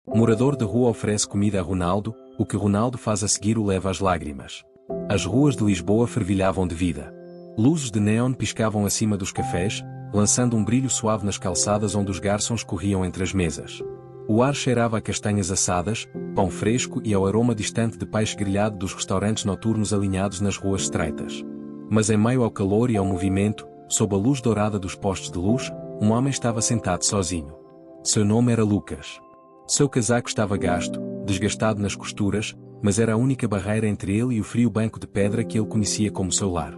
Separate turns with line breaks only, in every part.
Morador de rua oferece comida a Ronaldo, o que Ronaldo faz a seguir o leva às lágrimas. As ruas de Lisboa fervilhavam de vida. Luzes de néon piscavam acima dos cafés, lançando um brilho suave nas calçadas onde os garçons corriam entre as mesas. O ar cheirava a castanhas assadas, pão fresco e ao aroma distante de peixe grelhado dos restaurantes noturnos alinhados nas ruas estreitas. Mas em meio ao calor e ao movimento, sob a luz dourada dos postes de luz, um homem estava sentado sozinho. Seu nome era Lucas. Seu casaco estava gasto, desgastado nas costuras, mas era a única barreira entre ele e o frio banco de pedra que ele conhecia como seu lar.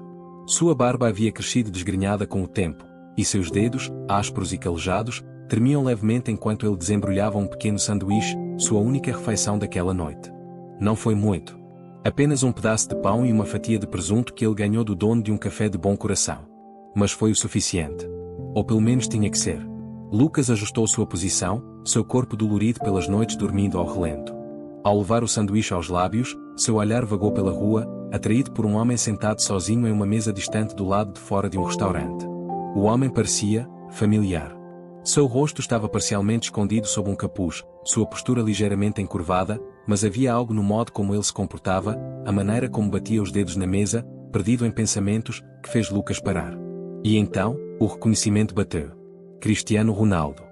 Sua barba havia crescido desgrenhada com o tempo, e seus dedos, ásperos e calejados, tremiam levemente enquanto ele desembrulhava um pequeno sanduíche, sua única refeição daquela noite. Não foi muito. Apenas um pedaço de pão e uma fatia de presunto que ele ganhou do dono de um café de bom coração. Mas foi o suficiente. Ou pelo menos tinha que ser. Lucas ajustou sua posição, seu corpo dolorido pelas noites dormindo ao relento. Ao levar o sanduíche aos lábios, seu olhar vagou pela rua, atraído por um homem sentado sozinho em uma mesa distante do lado de fora de um restaurante. O homem parecia familiar. Seu rosto estava parcialmente escondido sob um capuz, sua postura ligeiramente encurvada, mas havia algo no modo como ele se comportava, a maneira como batia os dedos na mesa, perdido em pensamentos, que fez Lucas parar. E então, o reconhecimento bateu. Cristiano Ronaldo.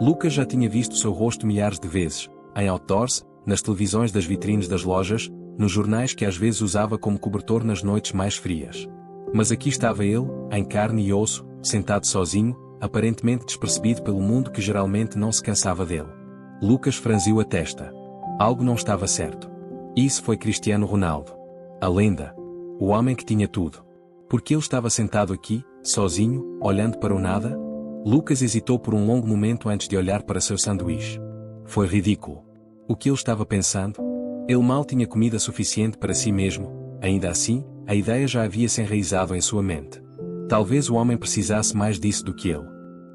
Lucas já tinha visto seu rosto milhares de vezes, em outdoors, nas televisões das vitrines das lojas, nos jornais que às vezes usava como cobertor nas noites mais frias. Mas aqui estava ele, em carne e osso, sentado sozinho, aparentemente despercebido pelo mundo que geralmente não se cansava dele. Lucas franziu a testa. Algo não estava certo. Isso foi Cristiano Ronaldo. A lenda. O homem que tinha tudo. Porque ele estava sentado aqui, sozinho, olhando para o nada? Lucas hesitou por um longo momento antes de olhar para seu sanduíche. Foi ridículo. O que ele estava pensando? Ele mal tinha comida suficiente para si mesmo, ainda assim, a ideia já havia se enraizado em sua mente. Talvez o homem precisasse mais disso do que ele.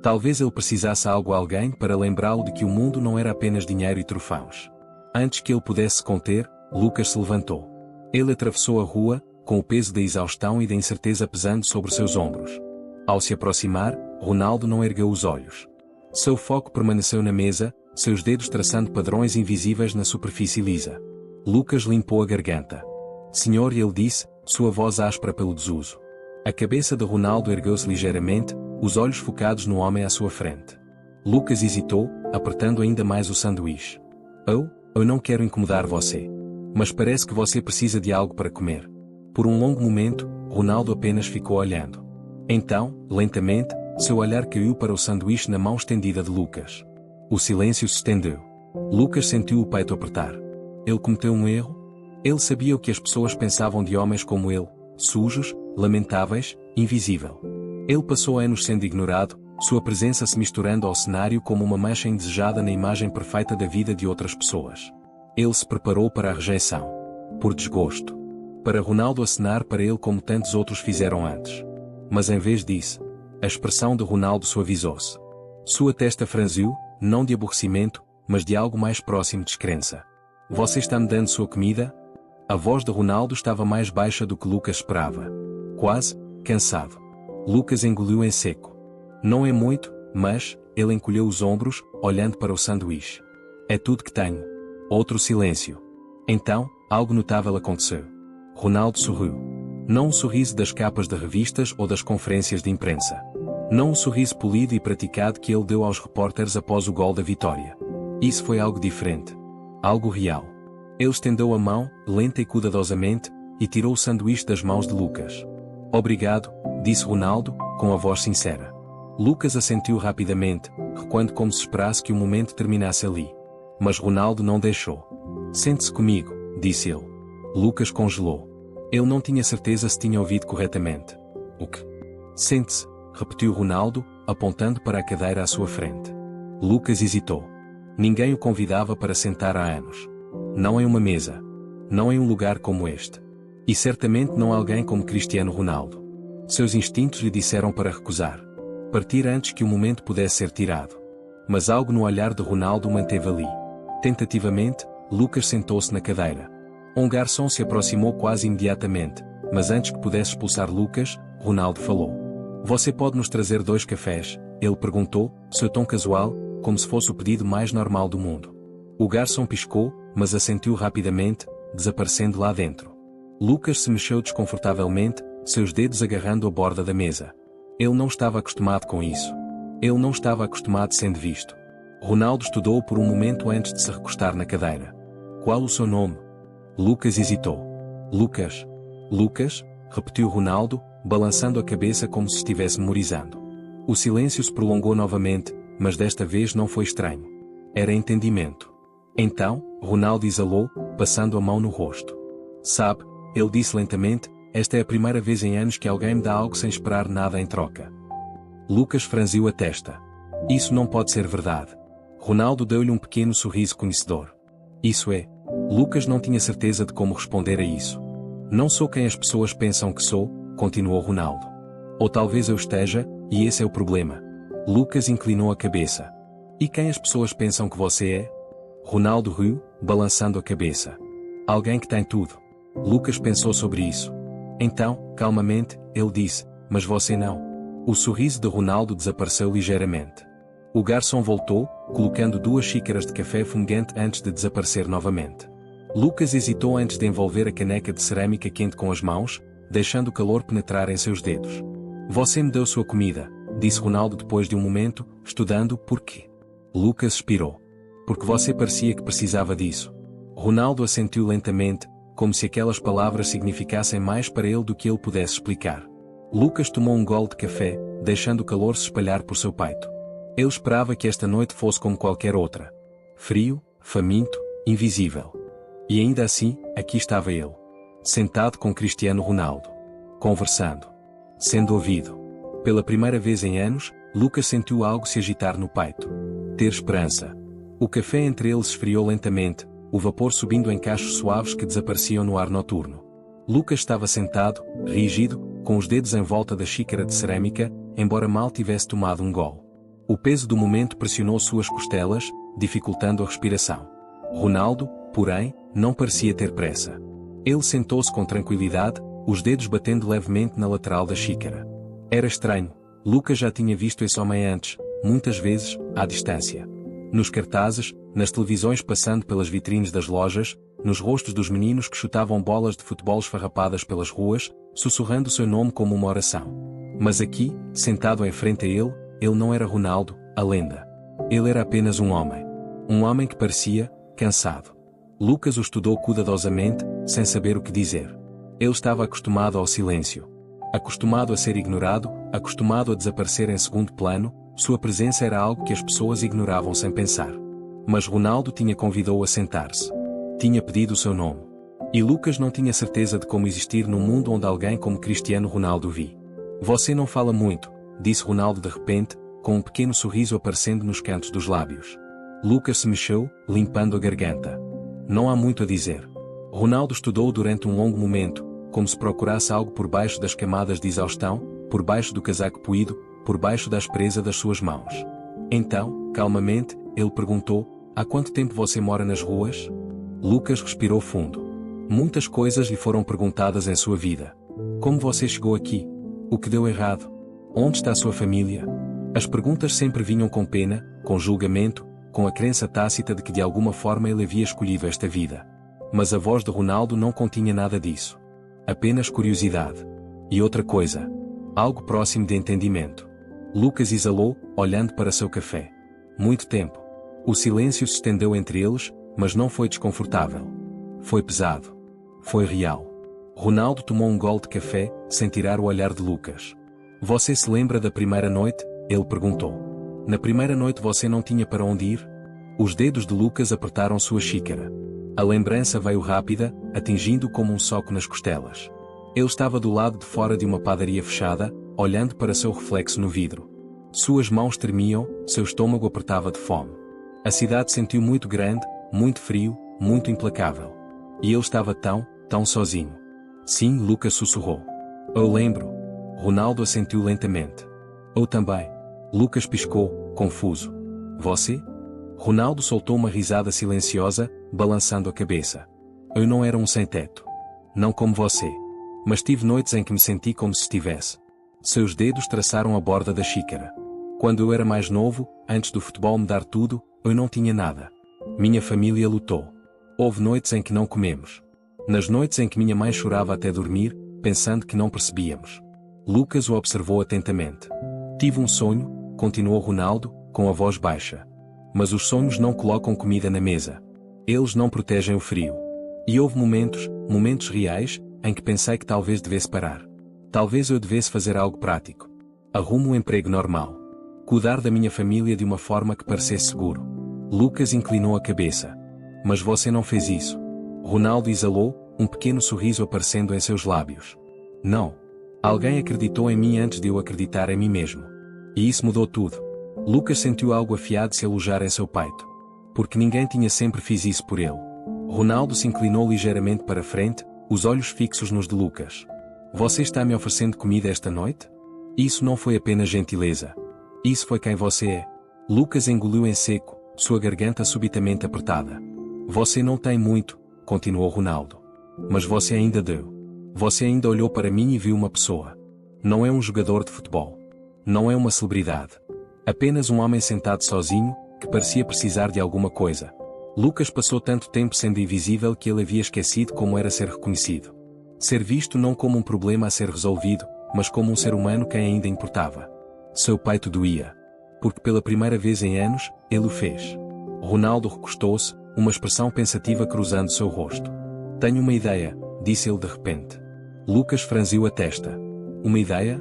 Talvez ele precisasse algo ou alguém para lembrá-lo de que o mundo não era apenas dinheiro e troféus. Antes que ele pudesse se conter, Lucas se levantou. Ele atravessou a rua, com o peso da exaustão e da incerteza pesando sobre seus ombros. Ao se aproximar, Ronaldo não ergueu os olhos. Seu foco permaneceu na mesa, seus dedos traçando padrões invisíveis na superfície lisa. Lucas limpou a garganta. Senhor, ele disse, sua voz áspera pelo desuso. A cabeça de Ronaldo ergueu-se ligeiramente, os olhos focados no homem à sua frente. Lucas hesitou, apertando ainda mais o sanduíche. Eu não quero incomodar você. Mas parece que você precisa de algo para comer. Por um longo momento, Ronaldo apenas ficou olhando. Então, lentamente, seu olhar caiu para o sanduíche na mão estendida de Lucas. O silêncio se estendeu. Lucas sentiu o peito apertar. Ele cometeu um erro? Ele sabia o que as pessoas pensavam de homens como ele, sujos, lamentáveis, invisível. Ele passou anos sendo ignorado, sua presença se misturando ao cenário como uma mancha indesejada na imagem perfeita da vida de outras pessoas. Ele se preparou para a rejeição. Por desgosto. Para Ronaldo acenar para ele como tantos outros fizeram antes. Mas em vez disso, a expressão de Ronaldo suavizou-se. Sua testa franziu, não de aborrecimento, mas de algo mais próximo de descrença. Você está me dando sua comida? A voz de Ronaldo estava mais baixa do que Lucas esperava. Quase, cansado. Lucas engoliu em seco. Não é muito, mas, ele encolheu os ombros, olhando para o sanduíche. É tudo que tenho. Outro silêncio. Então, algo notável aconteceu. Ronaldo sorriu. Não um sorriso das capas de revistas ou das conferências de imprensa. Não um sorriso polido e praticado que ele deu aos repórteres após o gol da vitória. Isso foi algo diferente. Algo real. Ele estendeu a mão, lenta e cuidadosamente, e tirou o sanduíche das mãos de Lucas. Obrigado, disse Ronaldo, com a voz sincera. Lucas assentiu rapidamente, recuando como se esperasse que o momento terminasse ali. Mas Ronaldo não deixou. Sente-se comigo, disse ele. Lucas congelou. Ele não tinha certeza se tinha ouvido corretamente. O que? Sente-se, repetiu Ronaldo, apontando para a cadeira à sua frente. Lucas hesitou. Ninguém o convidava para sentar há anos. Não em uma mesa. Não em um lugar como este. E certamente não alguém como Cristiano Ronaldo. Seus instintos lhe disseram para recusar. Partir antes que o momento pudesse ser tirado. Mas algo no olhar de Ronaldo o manteve ali. Tentativamente, Lucas sentou-se na cadeira. Um garçom se aproximou quase imediatamente, mas antes que pudesse expulsar Lucas, Ronaldo falou. Você pode nos trazer 2 cafés? Ele perguntou, seu tom casual, como se fosse o pedido mais normal do mundo. O garçom piscou, mas assentiu rapidamente, desaparecendo lá dentro. Lucas se mexeu desconfortavelmente, seus dedos agarrando a borda da mesa. Ele não estava acostumado com isso. Ele não estava acostumado sendo visto. Ronaldo estudou por um momento antes de se recostar na cadeira. Qual o seu nome? Lucas hesitou. Lucas. Lucas, repetiu Ronaldo, balançando a cabeça como se estivesse memorizando. O silêncio se prolongou novamente, mas desta vez não foi estranho. Era entendimento. Então, Ronaldo exalou, passando a mão no rosto. Sabe, ele disse lentamente, esta é a primeira vez em anos que alguém me dá algo sem esperar nada em troca. Lucas franziu a testa. Isso não pode ser verdade. Ronaldo deu-lhe um pequeno sorriso conhecedor. Isso é. Lucas não tinha certeza de como responder a isso. Não sou quem as pessoas pensam que sou, continuou Ronaldo. Ou talvez eu esteja, e esse é o problema. Lucas inclinou a cabeça. E quem as pessoas pensam que você é? Ronaldo riu, balançando a cabeça. Alguém que tem tudo. Lucas pensou sobre isso. Então, calmamente, ele disse, mas você não. O sorriso de Ronaldo desapareceu ligeiramente. O garçom voltou, colocando 2 xícaras de café fumegante antes de desaparecer novamente. Lucas hesitou antes de envolver a caneca de cerâmica quente com as mãos, deixando o calor penetrar em seus dedos. Você me deu sua comida, disse Ronaldo depois de um momento, estudando por quê. Lucas expirou. Porque você parecia que precisava disso. Ronaldo assentiu lentamente, como se aquelas palavras significassem mais para ele do que ele pudesse explicar. Lucas tomou um gole de café, deixando o calor se espalhar por seu peito. Ele esperava que esta noite fosse como qualquer outra. Frio, faminto, invisível. E ainda assim, aqui estava ele. Sentado com Cristiano Ronaldo. Conversando. Sendo ouvido. Pela primeira vez em anos, Lucas sentiu algo se agitar no peito. Ter esperança. O café entre eles esfriou lentamente, o vapor subindo em cachos suaves que desapareciam no ar noturno. Lucas estava sentado, rígido, com os dedos em volta da xícara de cerâmica, embora mal tivesse tomado um gole. O peso do momento pressionou suas costelas, dificultando a respiração. Ronaldo, porém, não parecia ter pressa. Ele sentou-se com tranquilidade, os dedos batendo levemente na lateral da xícara. Era estranho. Lucas já tinha visto esse homem antes, muitas vezes, à distância. Nos cartazes, nas televisões passando pelas vitrines das lojas, nos rostos dos meninos que chutavam bolas de futebol esfarrapadas pelas ruas, sussurrando o seu nome como uma oração. Mas aqui, sentado em frente a ele não era Ronaldo, a lenda. Ele era apenas um homem. Um homem que parecia, cansado. Lucas o estudou cuidadosamente, sem saber o que dizer. Ele estava acostumado ao silêncio. Acostumado a ser ignorado, acostumado a desaparecer em segundo plano, sua presença era algo que as pessoas ignoravam sem pensar. Mas Ronaldo tinha convidado-o a sentar-se. Tinha pedido o seu nome. E Lucas não tinha certeza de como existir num mundo onde alguém como Cristiano Ronaldo vi. Você não fala muito, disse Ronaldo de repente, com um pequeno sorriso aparecendo nos cantos dos lábios. Lucas se mexeu, limpando a garganta. Não há muito a dizer. Ronaldo estudou durante um longo momento, como se procurasse algo por baixo das camadas de exaustão, por baixo do casaco poído, por baixo da aspereza das suas mãos. Então, calmamente, ele perguntou, há quanto tempo você mora nas ruas? Lucas respirou fundo. Muitas coisas lhe foram perguntadas em sua vida. Como você chegou aqui? O que deu errado? Onde está sua família? As perguntas sempre vinham com pena, com julgamento, com a crença tácita de que de alguma forma ele havia escolhido esta vida. Mas a voz de Ronaldo não continha nada disso. Apenas curiosidade. E outra coisa. Algo próximo de entendimento. Lucas exalou, olhando para seu café. Muito tempo. O silêncio se estendeu entre eles, mas não foi desconfortável. Foi pesado. Foi real. Ronaldo tomou um gole de café, sem tirar o olhar de Lucas. Você se lembra da primeira noite? Ele perguntou. Na primeira noite você não tinha para onde ir? Os dedos de Lucas apertaram sua xícara. A lembrança veio rápida, atingindo-o como um soco nas costelas. Ele estava do lado de fora de uma padaria fechada, olhando para seu reflexo no vidro. Suas mãos tremiam, seu estômago apertava de fome. A cidade sentiu muito grande, muito frio, muito implacável. E ele estava tão sozinho. Sim, Lucas sussurrou. Eu lembro. Ronaldo assentiu lentamente. Eu também. Lucas piscou, confuso. Você? Ronaldo soltou uma risada silenciosa, balançando a cabeça. Eu não era um sem-teto. Não como você. Mas tive noites em que me senti como se estivesse. Seus dedos traçaram a borda da xícara. Quando eu era mais novo, antes do futebol me dar tudo, eu não tinha nada. Minha família lutou. Houve noites em que não comemos. Nas noites em que minha mãe chorava até dormir, pensando que não percebíamos. Lucas o observou atentamente. Tive um sonho, continuou Ronaldo, com a voz baixa. Mas os sonhos não colocam comida na mesa. Eles não protegem o frio. E houve momentos reais, em que pensei que talvez devesse parar. Talvez eu devesse fazer algo prático. Arrumo um emprego normal. Cuidar da minha família de uma forma que parecesse seguro. Lucas inclinou a cabeça. Mas você não fez isso. Ronaldo exalou, um pequeno sorriso aparecendo em seus lábios. Não. Alguém acreditou em mim antes de eu acreditar em mim mesmo. E isso mudou tudo. Lucas sentiu algo afiado se alojar em seu peito. Porque ninguém tinha sempre fiz isso por ele. Ronaldo se inclinou ligeiramente para frente, os olhos fixos nos de Lucas. Você está me oferecendo comida esta noite? Isso não foi apenas gentileza. Isso foi quem você é. Lucas engoliu em seco, sua garganta subitamente apertada. Você não tem muito, continuou Ronaldo. Mas você ainda deu. Você ainda olhou para mim e viu uma pessoa. Não é um jogador de futebol. Não é uma celebridade. Apenas um homem sentado sozinho, que parecia precisar de alguma coisa. Lucas passou tanto tempo sendo invisível que ele havia esquecido como era ser reconhecido. Ser visto não como um problema a ser resolvido, mas como um ser humano quem ainda importava. Seu peito doía. Porque pela primeira vez em anos, ele o fez. Ronaldo recostou-se, uma expressão pensativa cruzando seu rosto. Tenho uma ideia, disse ele de repente. Lucas franziu a testa. Uma ideia?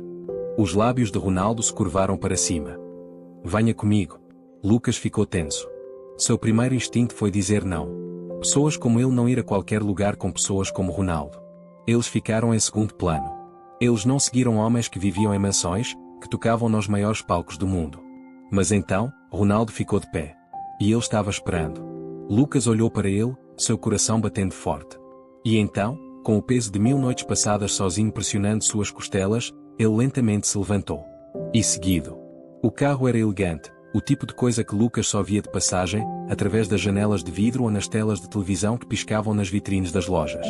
Os lábios de Ronaldo se curvaram para cima. Venha comigo. Lucas ficou tenso. Seu primeiro instinto foi dizer não. Pessoas como ele não ir a qualquer lugar com pessoas como Ronaldo. Eles ficaram em segundo plano. Eles não seguiram homens que viviam em mansões, que tocavam nos maiores palcos do mundo. Mas então, Ronaldo ficou de pé. E ele estava esperando. Lucas olhou para ele, seu coração batendo forte. E então, com o peso de 1000 noites passadas sozinho pressionando suas costelas, ele lentamente se levantou. E seguido. O carro era elegante, o tipo de coisa que Lucas só via de passagem, através das janelas de vidro ou nas telas de televisão que piscavam nas vitrines das lojas.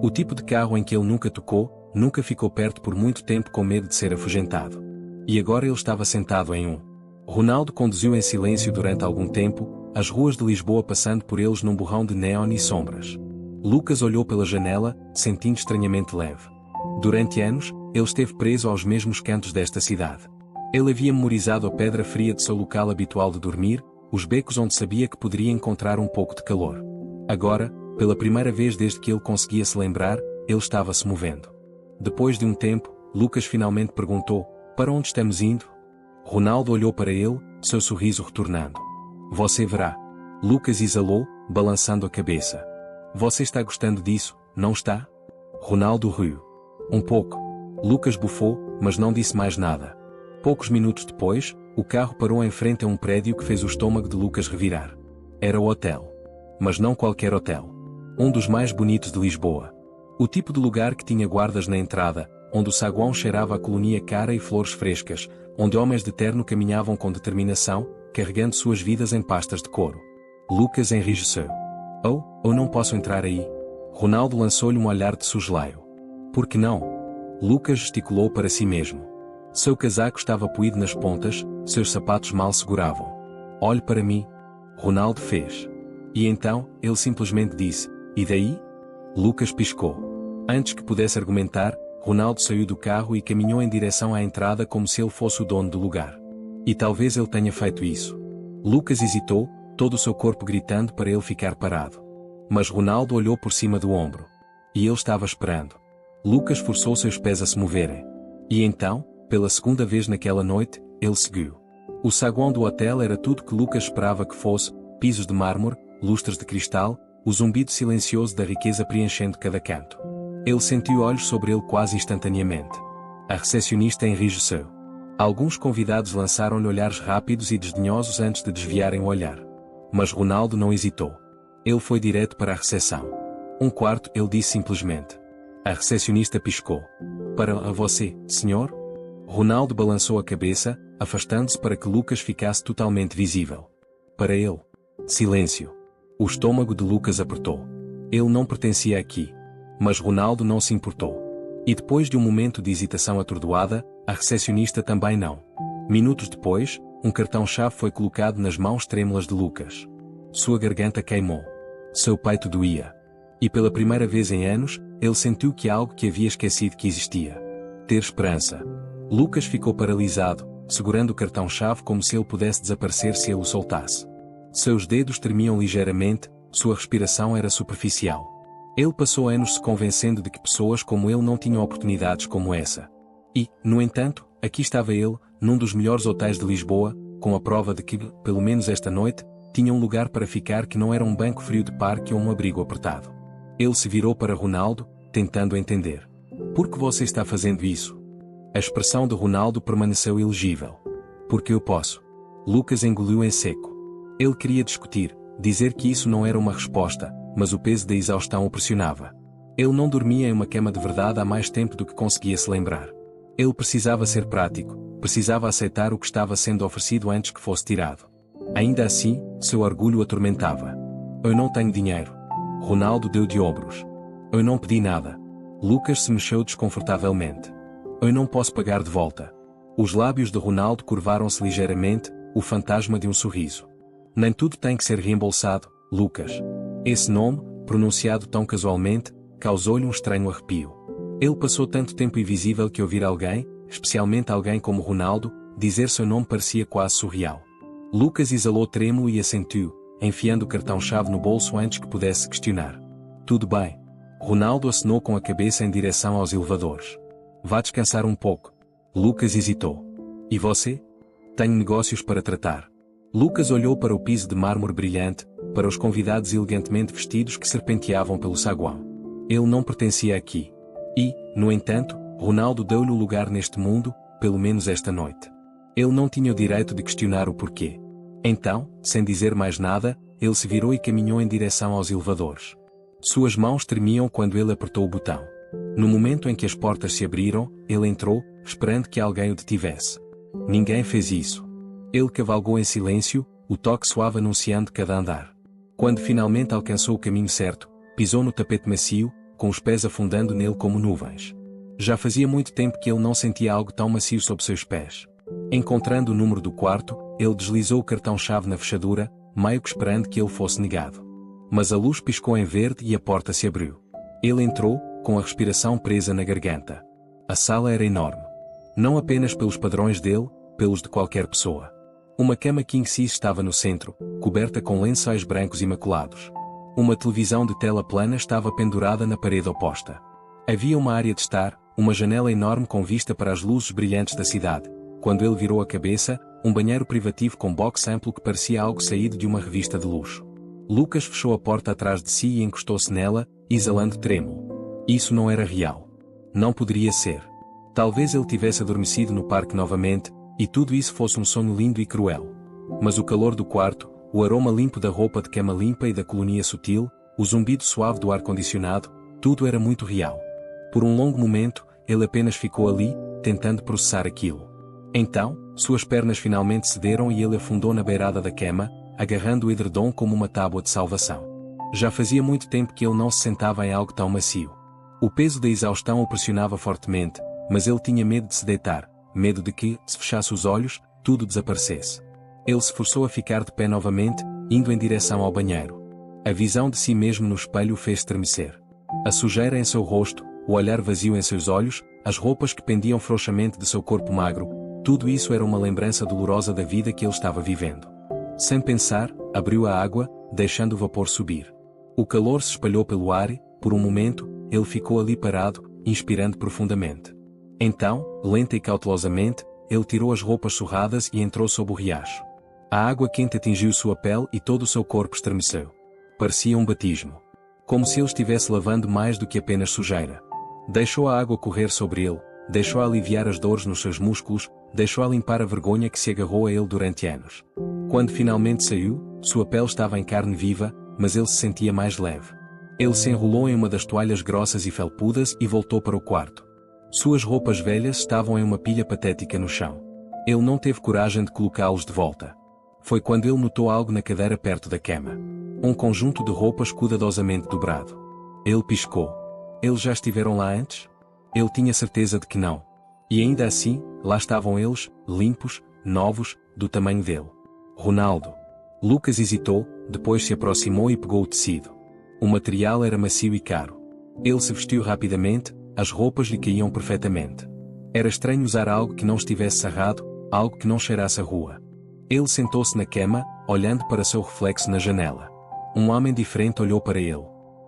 O tipo de carro em que ele nunca tocou, nunca ficou perto por muito tempo com medo de ser afugentado. E agora ele estava sentado em um. Ronaldo conduziu em silêncio durante algum tempo, as ruas de Lisboa passando por eles num borrão de neon e sombras. Lucas olhou pela janela, sentindo estranhamente leve. Durante anos, ele esteve preso aos mesmos cantos desta cidade. Ele havia memorizado a pedra fria de seu local habitual de dormir, os becos onde sabia que poderia encontrar um pouco de calor. Agora, pela primeira vez desde que ele conseguia se lembrar, ele estava se movendo. Depois de um tempo, Lucas finalmente perguntou, para onde estamos indo? Ronaldo olhou para ele, seu sorriso retornando. Você verá. Lucas exalou, balançando a cabeça. Você está gostando disso, não está? Ronaldo riu. Um pouco. Lucas bufou, mas não disse mais nada. Poucos minutos depois, o carro parou em frente a um prédio que fez o estômago de Lucas revirar. Era o hotel. Mas não qualquer hotel. Um dos mais bonitos de Lisboa. O tipo de lugar que tinha guardas na entrada, onde o saguão cheirava a colonia cara e flores frescas, onde homens de terno caminhavam com determinação, carregando suas vidas em pastas de couro. Lucas enrijeceu. Oh, não posso entrar aí. Ronaldo lançou-lhe um olhar de soslaio. Por que não? Lucas gesticulou para si mesmo. Seu casaco estava poído nas pontas, seus sapatos mal seguravam. Olhe para mim. Ronaldo fez. E então, ele simplesmente disse, e daí? Lucas piscou. Antes que pudesse argumentar, Ronaldo saiu do carro e caminhou em direção à entrada como se ele fosse o dono do lugar. E talvez ele tenha feito isso. Lucas hesitou, todo o seu corpo gritando para ele ficar parado. Mas Ronaldo olhou por cima do ombro. E ele estava esperando. Lucas forçou seus pés a se moverem. E então, pela segunda vez naquela noite, ele seguiu. O saguão do hotel era tudo que Lucas esperava que fosse, pisos de mármore, lustres de cristal, o zumbido silencioso da riqueza preenchendo cada canto. Ele sentiu olhos sobre ele quase instantaneamente. A recepcionista enrijeceu. Alguns convidados lançaram-lhe olhares rápidos e desdenhosos antes de desviarem o olhar. Mas Ronaldo não hesitou. Ele foi direto para a recepção. Um quarto, ele disse simplesmente. A recepcionista piscou. Para você, senhor? Ronaldo balançou a cabeça, afastando-se para que Lucas ficasse totalmente visível. Para ele. Silêncio. O estômago de Lucas apertou. Ele não pertencia aqui. Mas Ronaldo não se importou. E depois de um momento de hesitação atordoada, a recepcionista também não. Minutos depois, um cartão-chave foi colocado nas mãos trêmulas de Lucas. Sua garganta queimou. Seu peito doía. E pela primeira vez em anos, ele sentiu que algo que havia esquecido que existia. Ter esperança. Lucas ficou paralisado, segurando o cartão-chave como se ele pudesse desaparecer se ele o soltasse. Seus dedos tremiam ligeiramente, sua respiração era superficial. Ele passou anos se convencendo de que pessoas como ele não tinham oportunidades como essa. E, no entanto, aqui estava ele, num dos melhores hotéis de Lisboa, com a prova de que, pelo menos esta noite, tinha um lugar para ficar que não era um banco frio de parque ou um abrigo apertado. Ele se virou para Ronaldo, tentando entender. Por que você está fazendo isso? A expressão de Ronaldo permaneceu ilegível. Porque eu posso. Lucas engoliu em seco. Ele queria discutir, dizer que isso não era uma resposta, mas o peso da exaustão o pressionava. Ele não dormia em uma cama de verdade há mais tempo do que conseguia se lembrar. Ele precisava ser prático, precisava aceitar o que estava sendo oferecido antes que fosse tirado. Ainda assim, seu orgulho o atormentava. Eu não tenho dinheiro. Ronaldo deu de ombros. Eu não pedi nada. Lucas se mexeu desconfortavelmente. Eu não posso pagar de volta. Os lábios de Ronaldo curvaram-se ligeiramente, o fantasma de um sorriso. Nem tudo tem que ser reembolsado, Lucas. Esse nome, pronunciado tão casualmente, causou-lhe um estranho arrepio. Ele passou tanto tempo invisível que ouvir alguém, especialmente alguém como Ronaldo, dizer seu nome parecia quase surreal. Lucas exalou trêmulo e assentiu, enfiando o cartão-chave no bolso antes que pudesse questionar. Tudo bem. Ronaldo acenou com a cabeça em direção aos elevadores. Vá descansar um pouco. Lucas hesitou. E você? Tenho negócios para tratar. Lucas olhou para o piso de mármore brilhante, para os convidados elegantemente vestidos que serpenteavam pelo saguão. Ele não pertencia aqui. E, no entanto, Ronaldo deu-lhe o lugar neste mundo, pelo menos esta noite. Ele não tinha o direito de questionar o porquê. Então, sem dizer mais nada, ele se virou e caminhou em direção aos elevadores. Suas mãos tremiam quando ele apertou o botão. No momento em que as portas se abriram, ele entrou, esperando que alguém o detivesse. Ninguém fez isso. Ele cavalgou em silêncio, o toque suave anunciando cada andar. Quando finalmente alcançou o caminho certo, pisou no tapete macio, com os pés afundando nele como nuvens. Já fazia muito tempo que ele não sentia algo tão macio sob seus pés. Encontrando o número do quarto, ele deslizou o cartão-chave na fechadura, meio que esperando que ele fosse negado. Mas a luz piscou em verde e a porta se abriu. Ele entrou, com a respiração presa na garganta. A sala era enorme. Não apenas pelos padrões dele, pelos de qualquer pessoa. Uma cama king size estava no centro, coberta com lençóis brancos imaculados. Uma televisão de tela plana estava pendurada na parede oposta. Havia uma área de estar, uma janela enorme com vista para as luzes brilhantes da cidade. Quando ele virou a cabeça, um banheiro privativo com box amplo que parecia algo saído de uma revista de luxo. Lucas fechou a porta atrás de si e encostou-se nela, exalando trêmulo. Isso não era real. Não poderia ser. Talvez ele tivesse adormecido no parque novamente, e tudo isso fosse um sonho lindo e cruel. Mas o calor do quarto, o aroma limpo da roupa de cama limpa e da colonia sutil, o zumbido suave do ar-condicionado, tudo era muito real. Por um longo momento, ele apenas ficou ali, tentando processar aquilo. Então, suas pernas finalmente cederam e ele afundou na beirada da cama, agarrando o edredom como uma tábua de salvação. Já fazia muito tempo que ele não se sentava em algo tão macio. O peso da exaustão o pressionava fortemente, mas ele tinha medo de se deitar, medo de que, se fechasse os olhos, tudo desaparecesse. Ele se forçou a ficar de pé novamente, indo em direção ao banheiro. A visão de si mesmo no espelho o fez estremecer. A sujeira em seu rosto, o olhar vazio em seus olhos, as roupas que pendiam frouxamente de seu corpo magro, tudo isso era uma lembrança dolorosa da vida que ele estava vivendo. Sem pensar, abriu a água, deixando o vapor subir. O calor se espalhou pelo ar e, por um momento, ele ficou ali parado, inspirando profundamente. Então, lenta e cautelosamente, ele tirou as roupas surradas e entrou sob o riacho. A água quente atingiu sua pele e todo o seu corpo estremeceu. Parecia um batismo. Como se ele estivesse lavando mais do que apenas sujeira. Deixou a água correr sobre ele, deixou-a aliviar as dores nos seus músculos, deixou-a limpar a vergonha que se agarrou a ele durante anos. Quando finalmente saiu, sua pele estava em carne viva, mas ele se sentia mais leve. Ele se enrolou em uma das toalhas grossas e felpudas e voltou para o quarto. Suas roupas velhas estavam em uma pilha patética no chão. Ele não teve coragem de colocá-los de volta. Foi quando ele notou algo na cadeira perto da cama. Um conjunto de roupas cuidadosamente dobrado. Ele piscou. Eles já estiveram lá antes? Ele tinha certeza de que não. E ainda assim, lá estavam eles, limpos, novos, do tamanho dele. Ronaldo. Lucas hesitou, depois se aproximou e pegou o tecido. O material era macio e caro. Ele se vestiu rapidamente, as roupas lhe caíam perfeitamente. Era estranho usar algo que não estivesse sarrado, algo que não cheirasse a rua. Ele sentou-se na cama, olhando para seu reflexo na janela. Um homem diferente olhou para ele.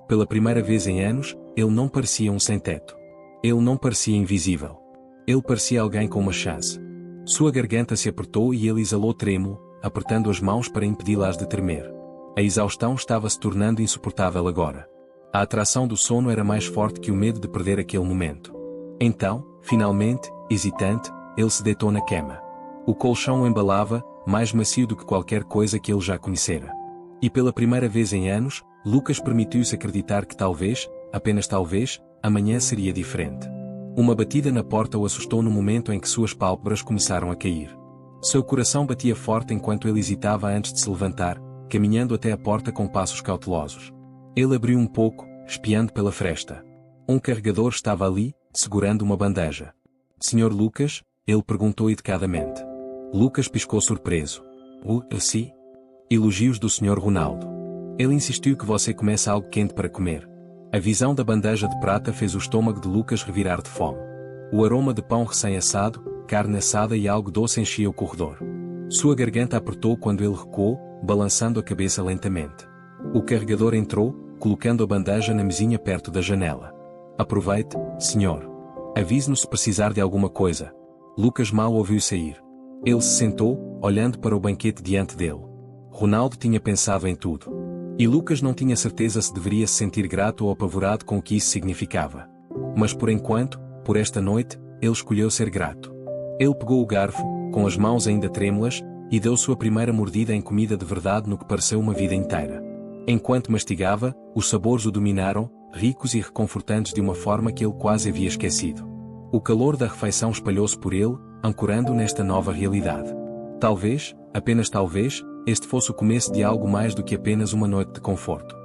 Pela primeira vez em anos, ele não parecia um sem-teto. Ele não parecia invisível. Ele parecia alguém com uma chance. Sua garganta se apertou e ele exalou trêmulo, apertando as mãos para impedi-las de tremer. A exaustão estava se tornando insuportável agora. A atração do sono era mais forte que o medo de perder aquele momento. Então, finalmente, hesitante, ele se deitou na cama. O colchão o embalava, mais macio do que qualquer coisa que ele já conhecera. E pela primeira vez em anos, Lucas permitiu-se acreditar que talvez, apenas talvez, amanhã seria diferente. Uma batida na porta o assustou no momento em que suas pálpebras começaram a cair. Seu coração batia forte enquanto ele hesitava antes de se levantar, caminhando até a porta com passos cautelosos. Ele abriu um pouco, espiando pela fresta. Um carregador estava ali, segurando uma bandeja. Sr. Lucas? Ele perguntou educadamente. Lucas piscou surpreso. Sim? Elogios do Sr. Ronaldo. Ele insistiu que você comece algo quente para comer. A visão da bandeja de prata fez o estômago de Lucas revirar de fome. O aroma de pão recém-assado, carne assada e algo doce enchia o corredor. Sua garganta apertou quando ele recuou, balançando a cabeça lentamente. O carregador entrou, colocando a bandeja na mesinha perto da janela. Aproveite, senhor. Avise-nos se precisar de alguma coisa. Lucas mal ouviu sair. Ele se sentou, olhando para o banquete diante dele. Ronaldo tinha pensado em tudo. E Lucas não tinha certeza se deveria se sentir grato ou apavorado com o que isso significava. Mas por enquanto, por esta noite, ele escolheu ser grato. Ele pegou o garfo, com as mãos ainda trêmulas, e deu sua primeira mordida em comida de verdade no que pareceu uma vida inteira. Enquanto mastigava, os sabores o dominaram, ricos e reconfortantes de uma forma que ele quase havia esquecido. O calor da refeição espalhou-se por ele, ancorando nesta nova realidade. Talvez, apenas talvez, este fosse o começo de algo mais do que apenas uma noite de conforto.